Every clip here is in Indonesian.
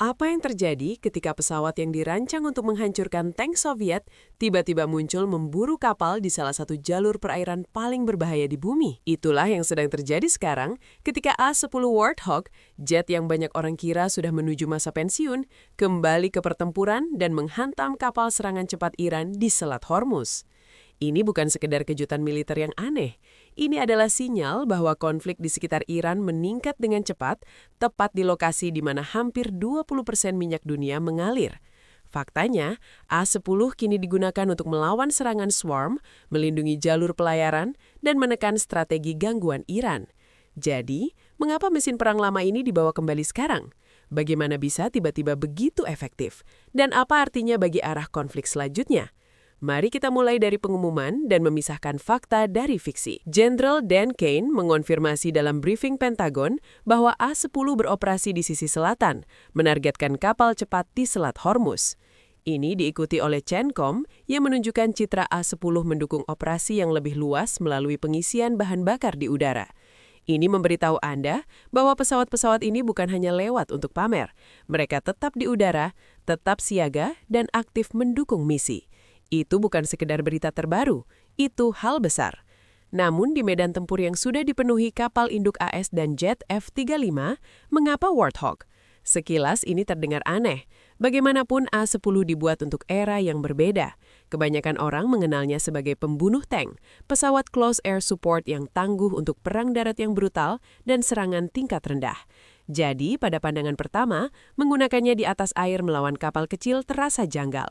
Apa yang terjadi ketika pesawat yang dirancang untuk menghancurkan tank Soviet tiba-tiba muncul memburu kapal di salah satu jalur perairan paling berbahaya di bumi? Itulah yang sedang terjadi sekarang ketika A-10 Warthog, jet yang banyak orang kira sudah menuju masa pensiun, kembali ke pertempuran dan menghantam kapal serangan cepat Iran di Selat Hormuz. Ini bukan sekedar kejutan militer yang aneh. Ini adalah sinyal bahwa konflik di sekitar Iran meningkat dengan cepat, tepat di lokasi di mana hampir 20% minyak dunia mengalir. Faktanya, A-10 kini digunakan untuk melawan serangan swarm, melindungi jalur pelayaran, dan menekan strategi gangguan Iran. Jadi, mengapa mesin perang lama ini dibawa kembali sekarang? Bagaimana bisa tiba-tiba begitu efektif? Dan apa artinya bagi arah konflik selanjutnya? Mari kita mulai dari pengumuman dan memisahkan fakta dari fiksi. Jenderal Dan Kane mengonfirmasi dalam briefing Pentagon bahwa A-10 beroperasi di sisi selatan, menargetkan kapal cepat di Selat Hormuz. Ini diikuti oleh CENTCOM yang menunjukkan citra A-10 mendukung operasi yang lebih luas melalui pengisian bahan bakar di udara. Ini memberitahu Anda bahwa pesawat-pesawat ini bukan hanya lewat untuk pamer. Mereka tetap di udara, tetap siaga, dan aktif mendukung misi. Itu bukan sekedar berita terbaru, itu hal besar. Namun di medan tempur yang sudah dipenuhi kapal induk AS dan jet F-35, mengapa Warthog? Sekilas ini terdengar aneh. Bagaimanapun A-10 dibuat untuk era yang berbeda. Kebanyakan orang mengenalnya sebagai pembunuh tank, pesawat close air support yang tangguh untuk perang darat yang brutal dan serangan tingkat rendah. Jadi, pada pandangan pertama, menggunakannya di atas air melawan kapal kecil terasa janggal.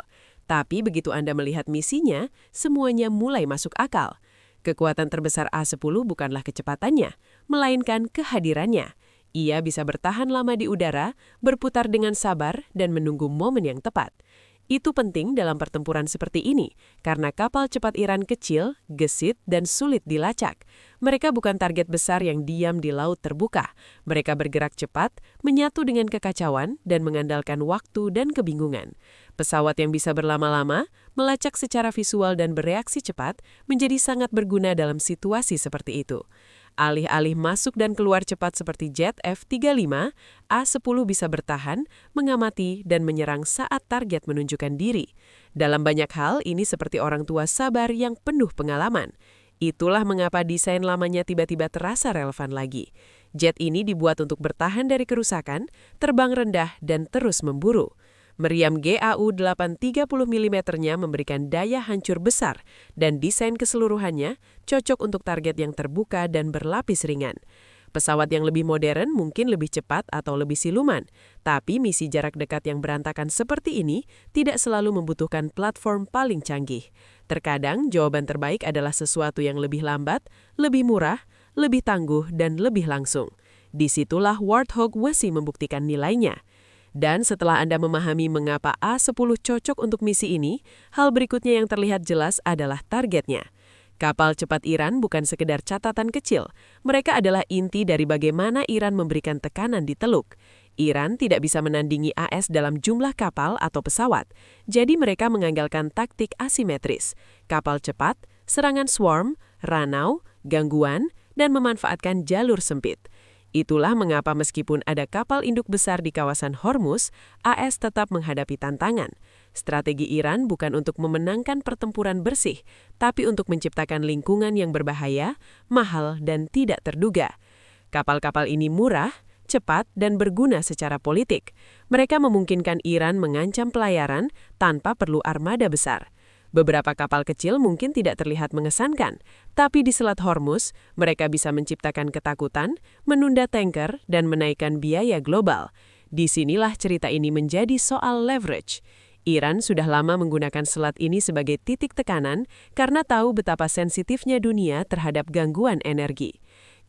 Tapi begitu Anda melihat misinya, semuanya mulai masuk akal. Kekuatan terbesar A-10 bukanlah kecepatannya, melainkan kehadirannya. Ia bisa bertahan lama di udara, berputar dengan sabar, dan menunggu momen yang tepat. Itu penting dalam pertempuran seperti ini, karena kapal cepat Iran kecil, gesit, dan sulit dilacak. Mereka bukan target besar yang diam di laut terbuka. Mereka bergerak cepat, menyatu dengan kekacauan, dan mengandalkan waktu dan kebingungan. Pesawat yang bisa berlama-lama, melacak secara visual dan bereaksi cepat, menjadi sangat berguna dalam situasi seperti itu. Alih-alih masuk dan keluar cepat seperti jet F-35, A-10 bisa bertahan, mengamati, dan menyerang saat target menunjukkan diri. Dalam banyak hal, ini seperti orang tua sabar yang penuh pengalaman. Itulah mengapa desain lamanya tiba-tiba terasa relevan lagi. Jet ini dibuat untuk bertahan dari kerusakan, terbang rendah, dan terus memburu. Meriam GAU-8 30 mm-nya memberikan daya hancur besar dan desain keseluruhannya cocok untuk target yang terbuka dan berlapis ringan. Pesawat yang lebih modern mungkin lebih cepat atau lebih siluman, tapi misi jarak dekat yang berantakan seperti ini tidak selalu membutuhkan platform paling canggih. Terkadang jawaban terbaik adalah sesuatu yang lebih lambat, lebih murah, lebih tangguh, dan lebih langsung. Disitulah Warthog masih membuktikan nilainya. Dan setelah Anda memahami mengapa A-10 cocok untuk misi ini, hal berikutnya yang terlihat jelas adalah targetnya. Kapal cepat Iran bukan sekedar catatan kecil. Mereka adalah inti dari bagaimana Iran memberikan tekanan di Teluk. Iran tidak bisa menandingi AS dalam jumlah kapal atau pesawat. Jadi mereka mengandalkan taktik asimetris. Kapal cepat, serangan swarm, ranau, gangguan, dan memanfaatkan jalur sempit. Itulah mengapa meskipun ada kapal induk besar di kawasan Hormuz, AS tetap menghadapi tantangan. Strategi Iran bukan untuk memenangkan pertempuran bersih, tapi untuk menciptakan lingkungan yang berbahaya, mahal, dan tidak terduga. Kapal-kapal ini murah, cepat, dan berguna secara politik. Mereka memungkinkan Iran mengancam pelayaran tanpa perlu armada besar. Beberapa kapal kecil mungkin tidak terlihat mengesankan, tapi di Selat Hormuz, mereka bisa menciptakan ketakutan, menunda tanker, dan menaikkan biaya global. Disinilah cerita ini menjadi soal leverage. Iran sudah lama menggunakan selat ini sebagai titik tekanan karena tahu betapa sensitifnya dunia terhadap gangguan energi.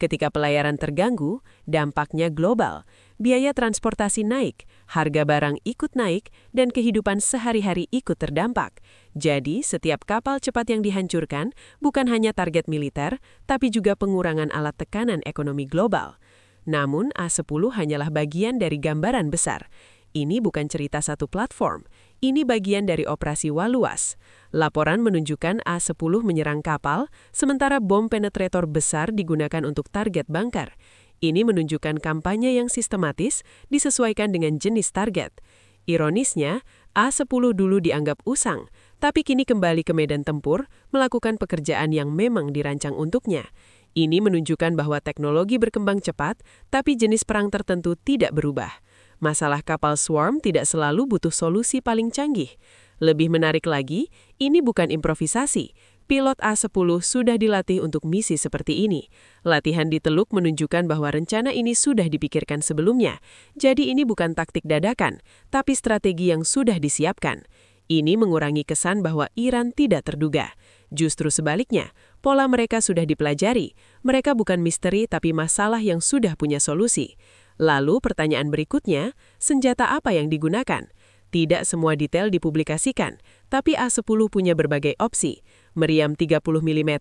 Ketika pelayaran terganggu, dampaknya global. Biaya transportasi naik, harga barang ikut naik, dan kehidupan sehari-hari ikut terdampak. Jadi, setiap kapal cepat yang dihancurkan bukan hanya target militer, tapi juga pengurangan alat tekanan ekonomi global. Namun, A-10 hanyalah bagian dari gambaran besar. Ini bukan cerita satu platform, ini bagian dari operasi Waluas. Laporan menunjukkan A-10 menyerang kapal, sementara bom penetrator besar digunakan untuk target bunker. Ini menunjukkan kampanye yang sistematis disesuaikan dengan jenis target. Ironisnya, A-10 dulu dianggap usang, tapi kini kembali ke medan tempur melakukan pekerjaan yang memang dirancang untuknya. Ini menunjukkan bahwa teknologi berkembang cepat, tapi jenis perang tertentu tidak berubah. Masalah kapal swarm tidak selalu butuh solusi paling canggih. Lebih menarik lagi, ini bukan improvisasi. Pilot A-10 sudah dilatih untuk misi seperti ini. Latihan di Teluk menunjukkan bahwa rencana ini sudah dipikirkan sebelumnya. Jadi ini bukan taktik dadakan, tapi strategi yang sudah disiapkan. Ini mengurangi kesan bahwa Iran tidak terduga. Justru sebaliknya, pola mereka sudah dipelajari. Mereka bukan misteri tapi masalah yang sudah punya solusi. Lalu pertanyaan berikutnya, senjata apa yang digunakan? Tidak semua detail dipublikasikan, tapi A-10 punya berbagai opsi. Meriam 30 mm,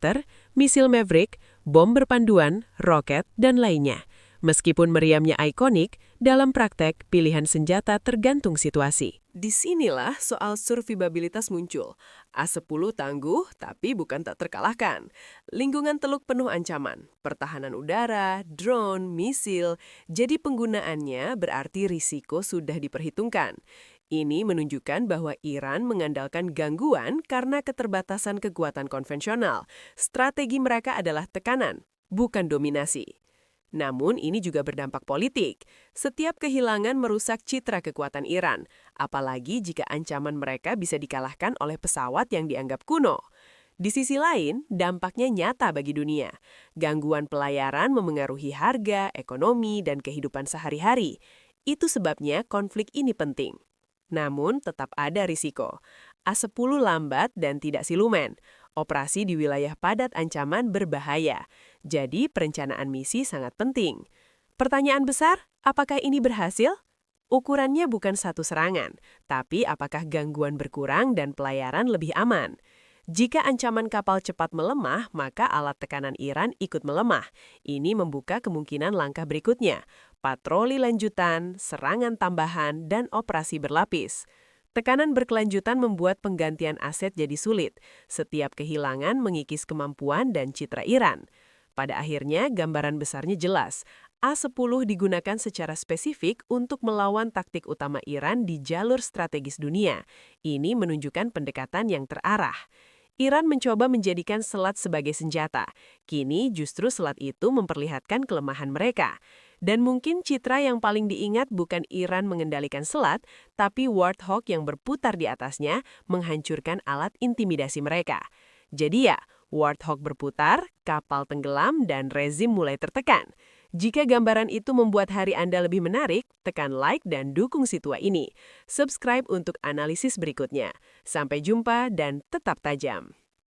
misil Maverick, bom berpanduan, roket, dan lainnya. Meskipun meriamnya ikonik, dalam praktek pilihan senjata tergantung situasi. Disinilah soal survivabilitas muncul. A-10 tangguh, tapi bukan tak terkalahkan. Lingkungan Teluk penuh ancaman, pertahanan udara, drone, misil, jadi penggunaannya berarti risiko sudah diperhitungkan. Ini menunjukkan bahwa Iran mengandalkan gangguan karena keterbatasan kekuatan konvensional. Strategi mereka adalah tekanan, bukan dominasi. Namun ini juga berdampak politik. Setiap kehilangan merusak citra kekuatan Iran, apalagi jika ancaman mereka bisa dikalahkan oleh pesawat yang dianggap kuno. Di sisi lain, dampaknya nyata bagi dunia. Gangguan pelayaran memengaruhi harga, ekonomi, dan kehidupan sehari-hari. Itu sebabnya konflik ini penting. Namun tetap ada risiko. A-10 lambat dan tidak siluman. Operasi di wilayah padat ancaman berbahaya. Jadi perencanaan misi sangat penting. Pertanyaan besar, apakah ini berhasil? Ukurannya bukan satu serangan, tapi apakah gangguan berkurang dan pelayaran lebih aman? Jika ancaman kapal cepat melemah, maka alat tekanan Iran ikut melemah. Ini membuka kemungkinan langkah berikutnya, patroli lanjutan, serangan tambahan, dan operasi berlapis. Tekanan berkelanjutan membuat penggantian aset jadi sulit. Setiap kehilangan mengikis kemampuan dan citra Iran. Pada akhirnya, gambaran besarnya jelas. A-10 digunakan secara spesifik untuk melawan taktik utama Iran di jalur strategis dunia. Ini menunjukkan pendekatan yang terarah. Iran mencoba menjadikan selat sebagai senjata. Kini justru selat itu memperlihatkan kelemahan mereka. Dan mungkin citra yang paling diingat bukan Iran mengendalikan selat, tapi Warthog yang berputar di atasnya menghancurkan alat intimidasi mereka. Jadi ya, Warthog berputar, kapal tenggelam, dan rezim mulai tertekan. Jika gambaran itu membuat hari Anda lebih menarik, tekan like dan dukung Situa ini. Subscribe untuk analisis berikutnya. Sampai jumpa dan tetap tajam.